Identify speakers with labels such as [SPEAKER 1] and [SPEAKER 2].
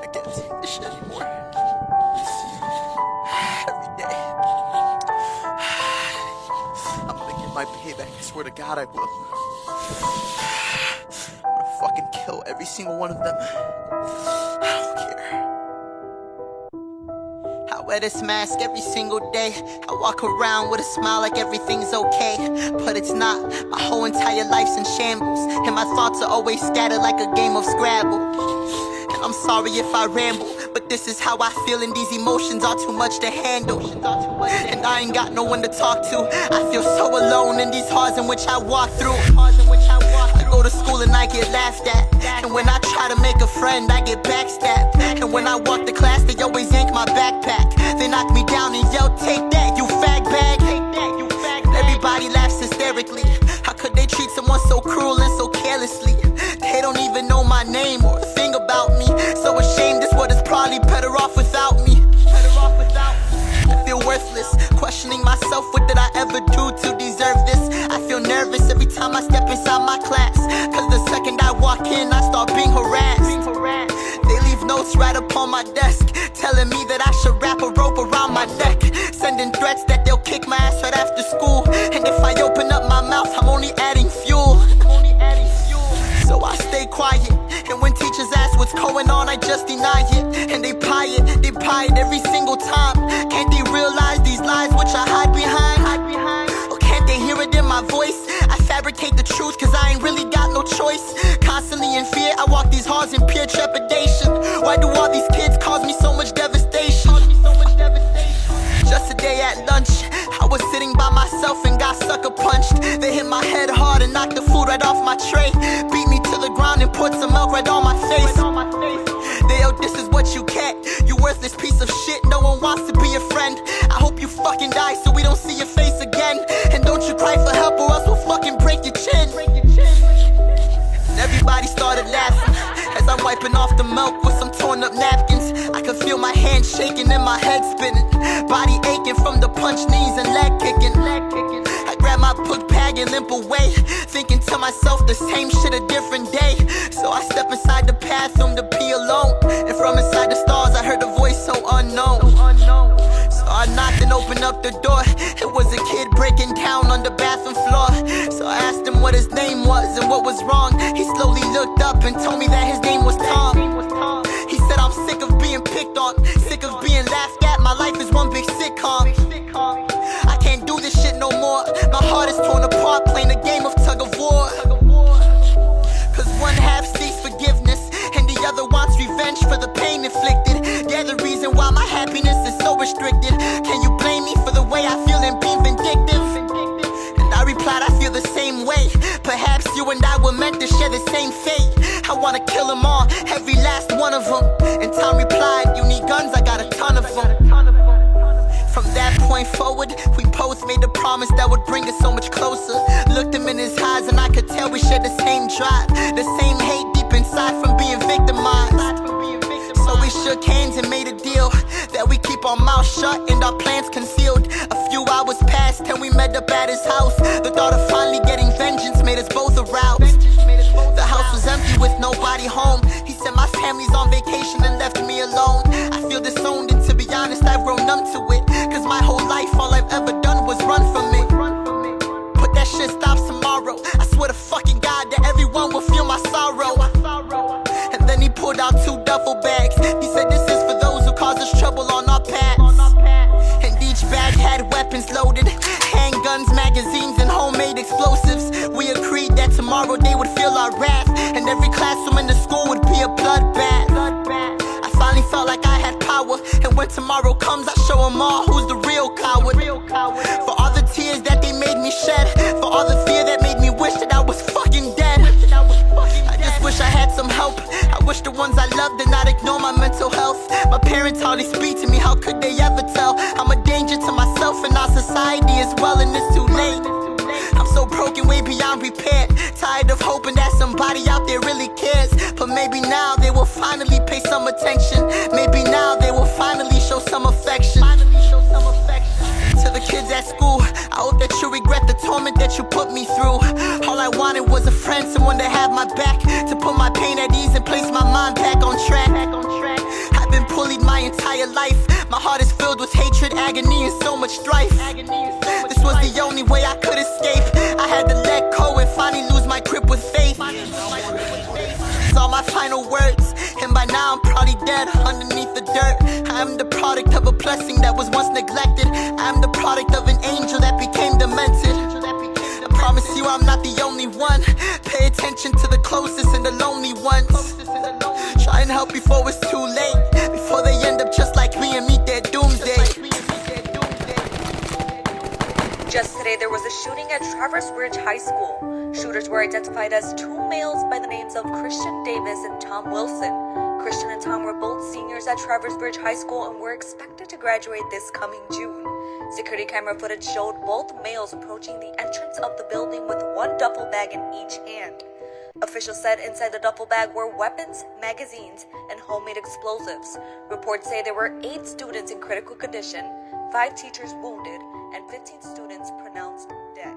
[SPEAKER 1] I can't take this shit anymore. Every day. I'm gonna get my payback. I swear to God I will. I'm gonna fucking kill every single one of them. I don't care. I wear this mask every single day. I walk around with a smile like everything's okay, but it's not. My whole entire life's in shambles, and my thoughts are always scattered like a game of Scrabble. And I'm sorry if I ramble, but this is how I feel, and these emotions are too much to handle. And I ain't got no one to talk to. I feel so alone in these halls in which I walk through. I go to school and I get laughed at, and when I try to make a friend I get backstabbed. And when I walk to class they always yank my backpack. They knock me down and yell, "Take that, you fag bag." Everybody laughs hysterically. How could they treat someone so cruel and so carelessly? They don't even know my name or a thing about me. So ashamed, this world is probably better off without me. I feel worthless, questioning myself. What did I ever do to deserve this? I feel nervous every time I step inside my class, cause the second I walk in I start being harassed. They leave notes right upon my desk, telling me that I should wrap a rope around my neck, sending threats that they'll kick my ass right after school. And if I open up my mouth I'm only adding fuel. So I stay quiet, and when teachers ask what's going on I just deny it. And they pie it every single time. Can't they realize these lies which I hide behind? Or can't they hear it in my voice? I fabricate the truth cause I ain't really got no choice. Constantly in fear, I walk these halls in pure trepidation. Why do all these kids cause me so much devastation? Just today at lunch, I was sitting by myself and got sucker punched. They hit my head hard and knocked the food right off my tray, beat me to the ground and put some milk right on my face. They yelled, "This is what you get, you worthless piece of shit. No one wants to be your friend. I hope you fucking die so we don't see your face again. And don't you cry for help or else we'll fucking break your chin." And everybody started laughing as I'm wiping off the milk with some torn up napkins. I could feel my hands shaking and my head spinning, body aching from the punch, knees and leg kicking. I grab my book bag and limp away, thinking to myself the same shit a different day. So I step inside the bathroom to pee alone, and from inside the stalls I heard a voice so unknown. So I knocked and opened up the door. It was a kid breaking down on the bathroom floor. So I asked him what his name was and what was wrong. He slowly looked up and told me that his name was Tom. He said, "I'm sick of being picked on, sick of being laughed at. My life is one big sitcom. I can't do this shit no more. My heart is torn apart playing a game of tug of war. Cause one half seeks forgiveness and the other wants revenge for the pain inflicted. They're the reason why my happiness is so restricted. Can you blame me for the way I feel and being vindictive?" And I replied, "I feel the same way. Perhaps you and I were meant to share the same fate. I wanna kill them all, every last one of them." And Tom replied, "You need guns, I got a ton of them." From that point forward, we both made a promise that would bring us so much closer. Looked him in his eyes and I could tell we shared the same drive, the same hate deep inside from being victimized. So we shook hands and made a deal that we keep our mouths shut and our plans concealed. A few hours passed and we met up at his house. The thought of finally getting vengeance made us both aroused. The house was empty with nobody home. He said, "My family's on vacation and left me alone." I feel disowned, and to be honest I've grown numb to it, cause my whole life all I've ever done was run from it. But that shit stops tomorrow. I swear to fucking God that everyone will feel my sorrow. And then he pulled out 2 duffel bags. He said, "This is for those who cause us trouble on our paths." And each bag had weapons loaded, handguns, magazines, and homemade explosives. We agreed that tomorrow they would feel our wrath, and every classroom in the school would be a bloodbath. I finally felt like I had power, and when tomorrow comes I show them all who's the real coward. For all the tears that they made me shed, for all the fear that made me wish that I was fucking dead. I just wish I had some help. I wish the ones I loved did not ignore my mental health. My parents hardly speak to me, how could they ever tell? I'm a danger to myself and our society as well, and it's too late. I'm so broken, way beyond repair. Tired of hoping that somebody out there really cares. But maybe now they will finally pay some attention. Maybe now they will finally show some affection. To the kids at school, I hope that you regret the torment that you put me through. All I wanted was a friend, someone to have my back, to put my pain at ease and place my mind back on track. I've been bullied my entire life. My heart is filled with hatred, agony, and so much strife. This was the only way I could escape. I had to let go and finally lose my grip with faith. These are my final words, and by now I'm probably dead underneath the dirt. I am the product of a blessing that was once neglected. I am the product of an angel that became demented. I promise you I'm not the only one. Pay attention to the closest and the lonely ones. Try and help before it's too late, before they end up just like me and meet their doomsday.
[SPEAKER 2] Just today, there was a shooting at Traverse Ridge High School. Shooters were identified as two males by the names of Christian Davis and Tom Wilson. Christian and Tom were both seniors at Traverse Ridge High School and were expected to graduate this coming June. Security camera footage showed both males approaching the entrance of the building with one duffel bag in each hand. Officials said inside the duffel bag were weapons, magazines, and homemade explosives. Reports say there were 8 students in critical condition, 5 teachers wounded, and 15 students pronounced dead.